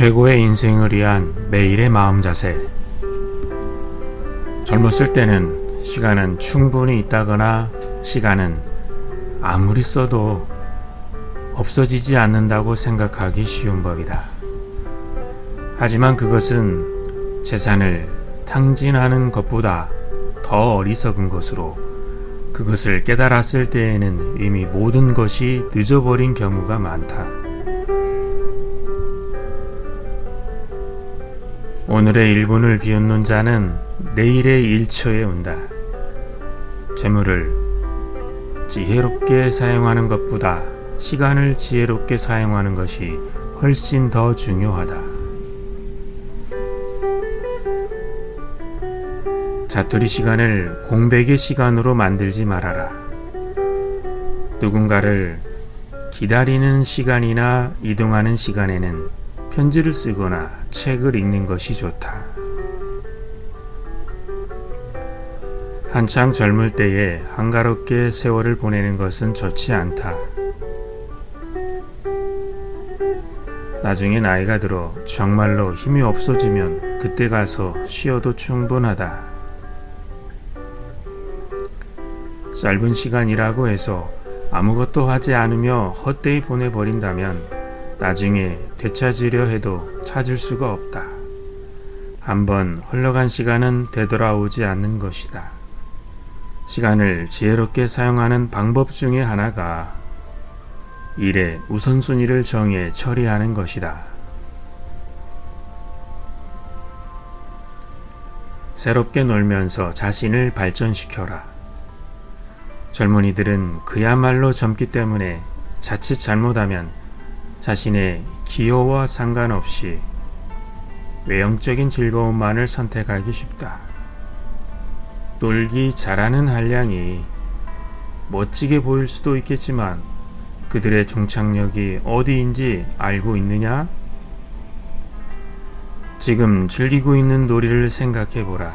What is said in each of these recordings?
최고의 인생을 위한 매일의 마음 자세. 젊었을 때는 시간은 충분히 있다거나 시간은 아무리 써도 없어지지 않는다고 생각하기 쉬운 법이다. 하지만 그것은 재산을 탕진하는 것보다 더 어리석은 것으로, 그것을 깨달았을 때에는 이미 모든 것이 늦어버린 경우가 많다. 오늘의 1분을 비웃는 자는 내일의 1초에 온다. 재물을 지혜롭게 사용하는 것보다 시간을 지혜롭게 사용하는 것이 훨씬 더 중요하다. 자투리 시간을 공백의 시간으로 만들지 말아라. 누군가를 기다리는 시간이나 이동하는 시간에는 편지를 쓰거나 책을 읽는 것이 좋다. 한창 젊을 때에 한가롭게 세월을 보내는 것은 좋지 않다. 나중에 나이가 들어 정말로 힘이 없어지면 그때 가서 쉬어도 충분하다. 짧은 시간이라고 해서 아무것도 하지 않으며 헛되이 보내버린다면 나중에 되찾으려 해도 찾을 수가 없다. 한번 흘러간 시간은 되돌아오지 않는 것이다. 시간을 지혜롭게 사용하는 방법 중에 하나가 일의 우선순위를 정해 처리하는 것이다. 새롭게 놀면서 자신을 발전시켜라. 젊은이들은 그야말로 젊기 때문에 자칫 잘못하면 자신의 기호와 상관없이 외형적인 즐거움만을 선택하기 쉽다. 놀기 잘하는 한량이 멋지게 보일 수도 있겠지만 그들의 종착역이 어디인지 알고 있느냐? 지금 즐기고 있는 놀이를 생각해보라.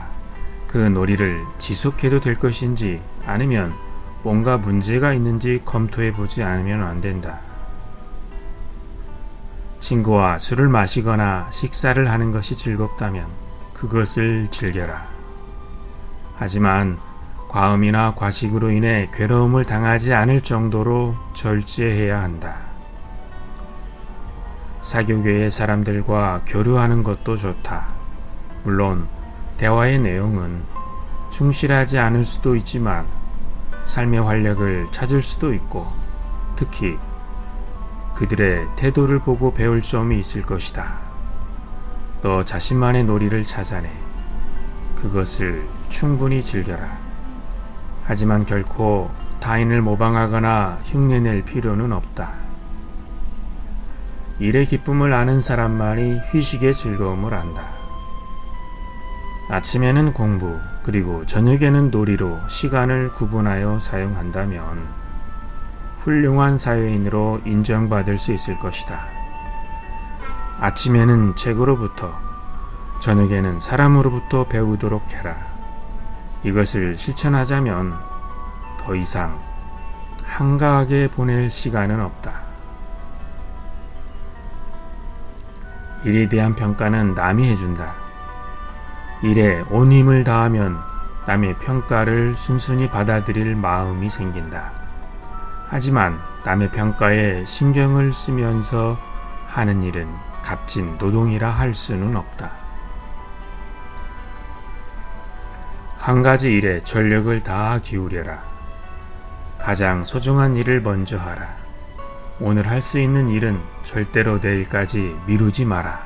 그 놀이를 지속해도 될 것인지 아니면 뭔가 문제가 있는지 검토해보지 않으면 안 된다. 친구와 술을 마시거나 식사를 하는 것이 즐겁다면 그것을 즐겨라. 하지만 과음이나 과식으로 인해 괴로움을 당하지 않을 정도로 절제해야 한다. 사교계의 사람들과 교류하는 것도 좋다. 물론 대화의 내용은 충실하지 않을 수도 있지만 삶의 활력을 찾을 수도 있고, 특히 그들의 태도를 보고 배울 점이 있을 것이다. 너 자신만의 놀이를 찾아내. 그것을 충분히 즐겨라. 하지만 결코 타인을 모방하거나 흉내낼 필요는 없다. 일의 기쁨을 아는 사람만이 휴식의 즐거움을 안다. 아침에는 공부, 그리고 저녁에는 놀이로 시간을 구분하여 사용한다면 훌륭한 사회인으로 인정받을 수 있을 것이다. 아침에는 책으로부터, 저녁에는 사람으로부터 배우도록 해라. 이것을 실천하자면 더 이상 한가하게 보낼 시간은 없다. 일에 대한 평가는 남이 해준다. 일에 온 힘을 다하면 남의 평가를 순순히 받아들일 마음이 생긴다. 하지만 남의 평가에 신경을 쓰면서 하는 일은 값진 노동이라 할 수는 없다. 한 가지 일에 전력을 다 기울여라. 가장 소중한 일을 먼저 하라. 오늘 할 수 있는 일은 절대로 내일까지 미루지 마라.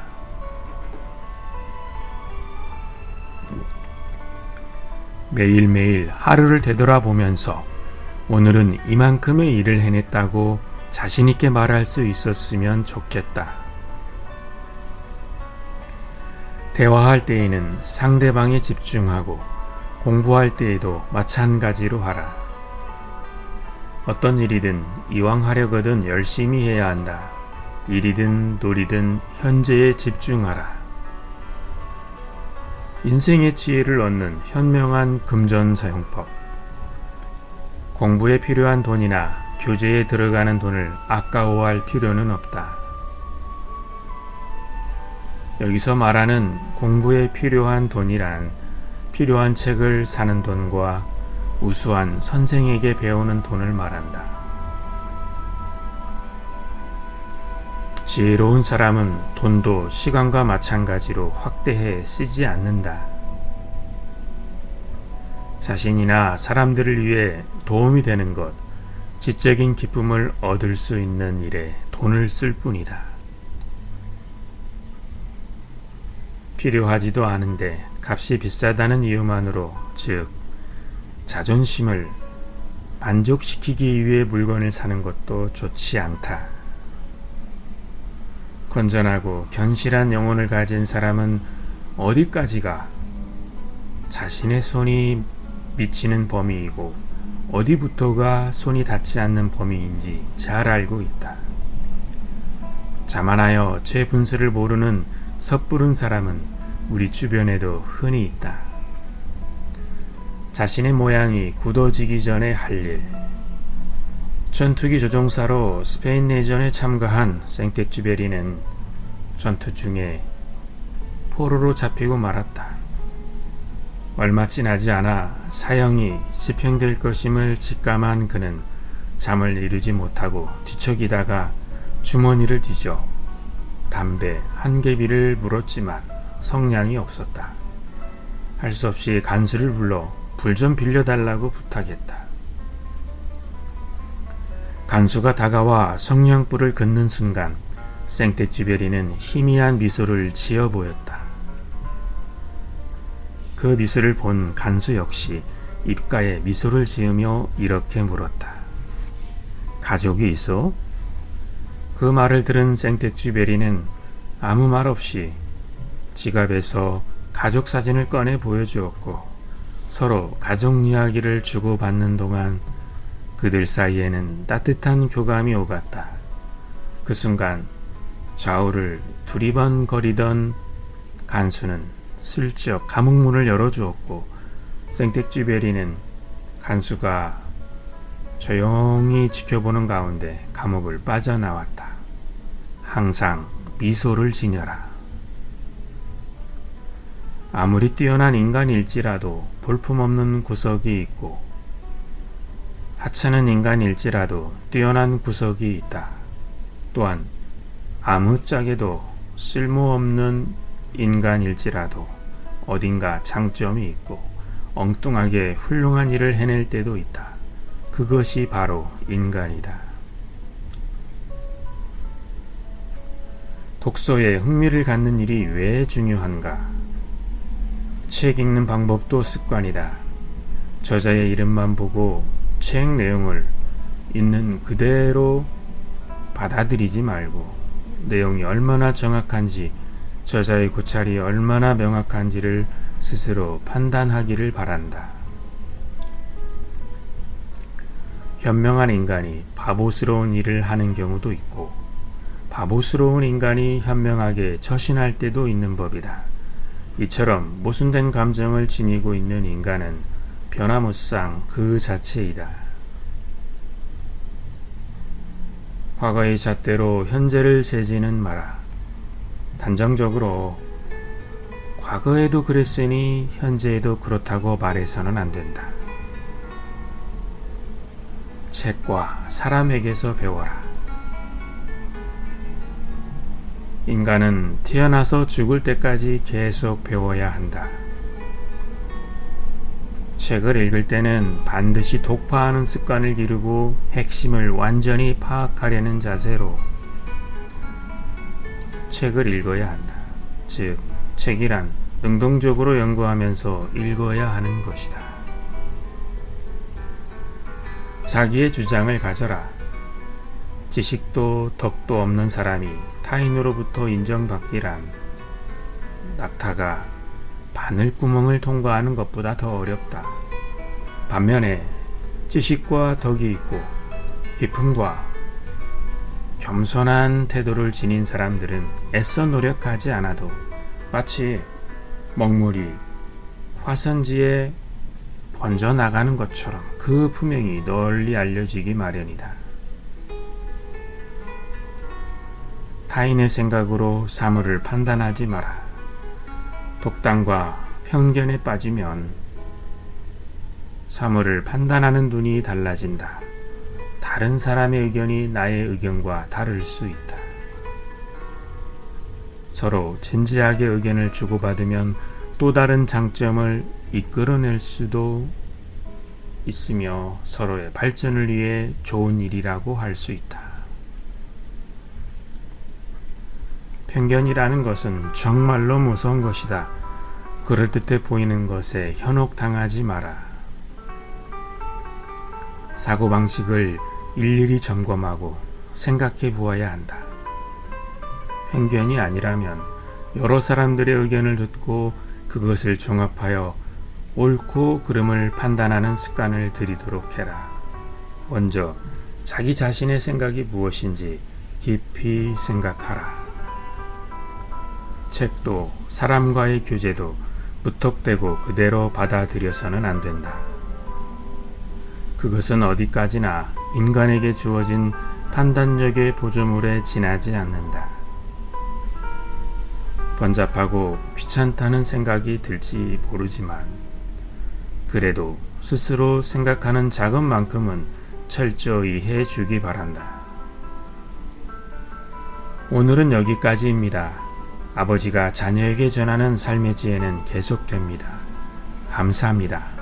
매일매일 하루를 되돌아보면서 오늘은 이만큼의 일을 해냈다고 자신있게 말할 수 있었으면 좋겠다. 대화할 때에는 상대방에 집중하고 공부할 때에도 마찬가지로 하라. 어떤 일이든 이왕 하려거든 열심히 해야 한다. 일이든 놀이든 현재에 집중하라. 인생의 지혜를 얻는 현명한 금전사용법. 공부에 필요한 돈이나 교재에 들어가는 돈을 아까워할 필요는 없다. 여기서 말하는 공부에 필요한 돈이란 필요한 책을 사는 돈과 우수한 선생에게 배우는 돈을 말한다. 지혜로운 사람은 돈도 시간과 마찬가지로 확대해 쓰지 않는다. 자신이나 사람들을 위해 도움이 되는 것, 지적인 기쁨을 얻을 수 있는 일에 돈을 쓸 뿐이다. 필요하지도 않은데 값이 비싸다는 이유만으로, 즉 자존심을 만족시키기 위해 물건을 사는 것도 좋지 않다. 건전하고 견실한 영혼을 가진 사람은 어디까지가 자신의 손이 미치는 범위이고 어디부터가 손이 닿지 않는 범위인지 잘 알고 있다. 자만하여 제 분수를 모르는 섣부른 사람은 우리 주변에도 흔히 있다. 자신의 모양이 굳어지기 전에 할 일. 전투기 조종사로 스페인 내전에 참가한 생텍쥐베리는 전투 중에 포로로 잡히고 말았다. 얼마 지나지 않아 사형이 집행될 것임을 직감한 그는 잠을 이루지 못하고 뒤척이다가 주머니를 뒤져 담배 한 개비를 물었지만 성량이 없었다. 할 수 없이 간수를 불러 불 좀 빌려달라고 부탁했다. 간수가 다가와 성냥불을 긋는 순간 생텍쥐베리는 희미한 미소를 지어 보였다. 그 미소를 본 간수 역시 입가에 미소를 지으며 이렇게 물었다. 가족이 있어? 그 말을 들은 생텍쥐베리는 아무 말 없이 지갑에서 가족 사진을 꺼내 보여주었고 서로 가족 이야기를 주고받는 동안 그들 사이에는 따뜻한 교감이 오갔다. 그 순간 좌우를 두리번거리던 간수는 슬쩍 감옥문을 열어주었고 생텍쥐베리는 간수가 조용히 지켜보는 가운데 감옥을 빠져나왔다. 항상 미소를 지녀라. 아무리 뛰어난 인간일지라도 볼품없는 구석이 있고 하찮은 인간일지라도 뛰어난 구석이 있다. 또한 아무짝에도 쓸모없는 인간일지라도 어딘가 장점이 있고 엉뚱하게 훌륭한 일을 해낼 때도 있다. 그것이 바로 인간이다. 독서에 흥미를 갖는 일이 왜 중요한가? 책 읽는 방법도 습관이다. 저자의 이름만 보고 책 내용을 있는 그대로 받아들이지 말고 내용이 얼마나 정확한지, 저자의 고찰이 얼마나 명확한지를 스스로 판단하기를 바란다. 현명한 인간이 바보스러운 일을 하는 경우도 있고 바보스러운 인간이 현명하게 처신할 때도 있는 법이다. 이처럼 모순된 감정을 지니고 있는 인간은 변화무쌍 그 자체이다. 과거의 잣대로 현재를 재지는 마라. 단정적으로 과거에도 그랬으니 현재에도 그렇다고 말해서는 안 된다. 책과 사람에게서 배워라. 인간은 태어나서 죽을 때까지 계속 배워야 한다. 책을 읽을 때는 반드시 독파하는 습관을 기르고 핵심을 완전히 파악하려는 자세로 책을 읽어야 한다. 즉, 책이란 능동적으로 연구하면서 읽어야 하는 것이다. 자기의 주장을 가져라. 지식도 덕도 없는 사람이 타인으로부터 인정받기란 낙타가 바늘구멍을 통과하는 것보다 더 어렵다. 반면에 지식과 덕이 있고 기품과 겸손한 태도를 지닌 사람들은 애써 노력하지 않아도 마치 먹물이 화선지에 번져나가는 것처럼 그 품행이 널리 알려지기 마련이다. 타인의 생각으로 사물을 판단하지 마라. 독단과 편견에 빠지면 사물을 판단하는 눈이 달라진다. 다른 사람의 의견이 나의 의견과 다를 수 있다. 서로 진지하게 의견을 주고받으면 또 다른 장점을 이끌어낼 수도 있으며 서로의 발전을 위해 좋은 일이라고 할 수 있다. 편견이라는 것은 정말로 무서운 것이다. 그럴듯해 보이는 것에 현혹당하지 마라. 사고방식을 일일이 점검하고 생각해 보아야 한다. 편견이 아니라면 여러 사람들의 의견을 듣고 그것을 종합하여 옳고 그름을 판단하는 습관을 들이도록 해라. 먼저 자기 자신의 생각이 무엇인지 깊이 생각하라. 책도 사람과의 교제도 무턱대고 그대로 받아들여서는 안 된다. 그것은 어디까지나 인간에게 주어진 판단력의 보조물에 지나지 않는다. 번잡하고 귀찮다는 생각이 들지 모르지만 그래도 스스로 생각하는 작업만큼은 철저히 해주기 바란다. 오늘은 여기까지입니다. 아버지가 자녀에게 전하는 삶의 지혜는 계속됩니다. 감사합니다.